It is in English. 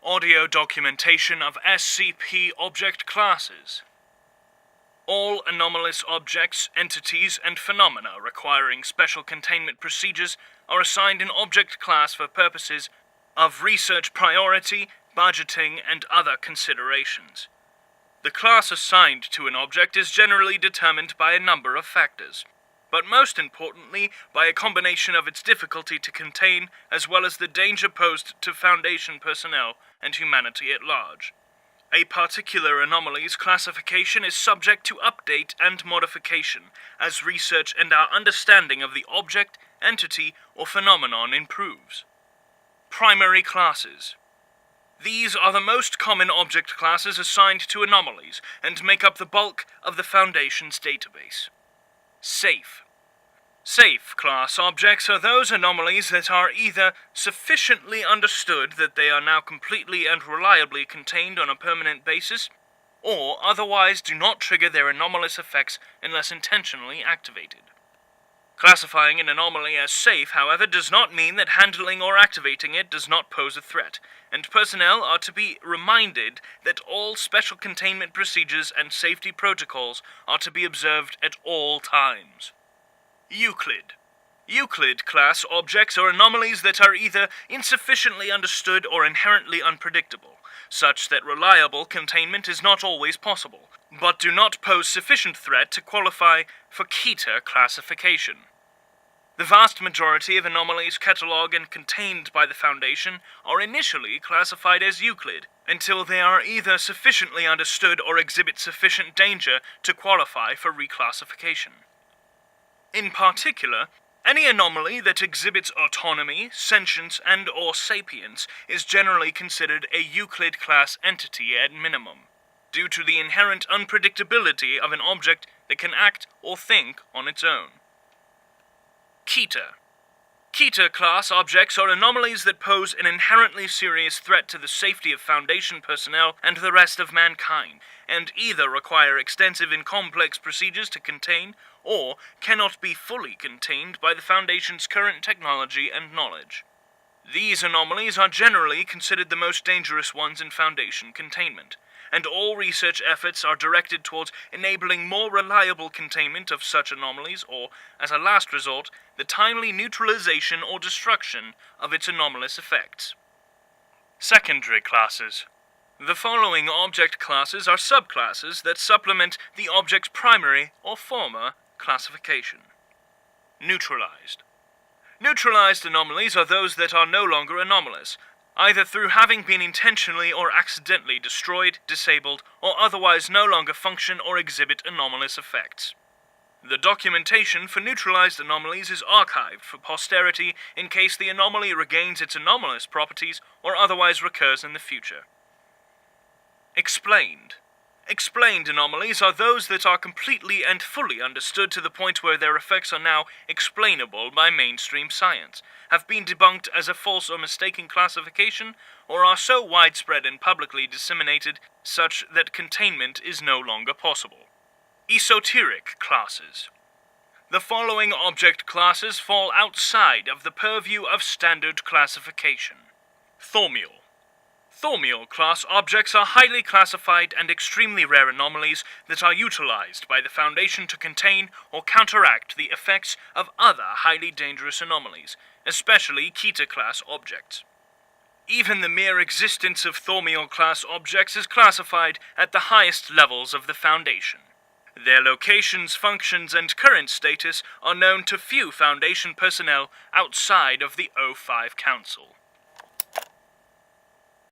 Audio documentation of Scp Object Classes. All anomalous objects, entities, and phenomena requiring special containment procedures are assigned an object class for purposes of research priority, budgeting, and other considerations. The class assigned to an object is generally determined by a number of factors, but most importantly by a combination of its difficulty to contain as well as the danger posed to Foundation personnel and humanity at large. A particular anomaly's classification is subject to update and modification as research and our understanding of the object, entity, or phenomenon improves. Primary classes. These are the most common object classes assigned to anomalies and make up the bulk of the Foundation's database. Safe. Safe class objects are those anomalies that are either sufficiently understood that they are now completely and reliably contained on a permanent basis, or otherwise do not trigger their anomalous effects unless intentionally activated. Classifying an anomaly as safe, however, does not mean that handling or activating it does not pose a threat, and personnel are to be reminded that all special containment procedures and safety protocols are to be observed at all times. Euclid. Euclid class objects are anomalies that are either insufficiently understood or inherently unpredictable, such that reliable containment is not always possible, but do not pose sufficient threat to qualify for Keter classification. The vast majority of anomalies catalogued and contained by the Foundation are initially classified as Euclid, until they are either sufficiently understood or exhibit sufficient danger to qualify for reclassification. In particular, any anomaly that exhibits autonomy, sentience, and/or sapience is generally considered a Euclid class entity at minimum, due to the inherent unpredictability of an object that can act or think on its own. Keter. Keter class objects are anomalies that pose an inherently serious threat to the safety of Foundation personnel and the rest of mankind, and either require extensive and complex procedures to contain, or cannot be fully contained by the Foundation's current technology and knowledge. These anomalies are generally considered the most dangerous ones in Foundation containment, and all research efforts are directed towards enabling more reliable containment of such anomalies or, as a last resort, the timely neutralization or destruction of its anomalous effects. Secondary classes. The following object classes are subclasses that supplement the object's primary or former classification. Neutralized. Neutralized anomalies are those that are no longer anomalous, either through having been intentionally or accidentally destroyed, disabled, or otherwise no longer function or exhibit anomalous effects. The documentation for neutralized anomalies is archived for posterity in case the anomaly regains its anomalous properties or otherwise recurs in the future. Explained. Explained anomalies are those that are completely and fully understood to the point where their effects are now explainable by mainstream science, have been debunked as a false or mistaken classification, or are so widespread and publicly disseminated such that containment is no longer possible. Esoteric classes. The following object classes fall outside of the purview of standard classification. Thaumiel. Thaumiel class objects are highly classified and extremely rare anomalies that are utilized by the Foundation to contain or counteract the effects of other highly dangerous anomalies, especially Keter class objects. Even the mere existence of Thaumiel class objects is classified at the highest levels of the Foundation. Their locations, functions, and current status are known to few Foundation personnel outside of the O5 Council.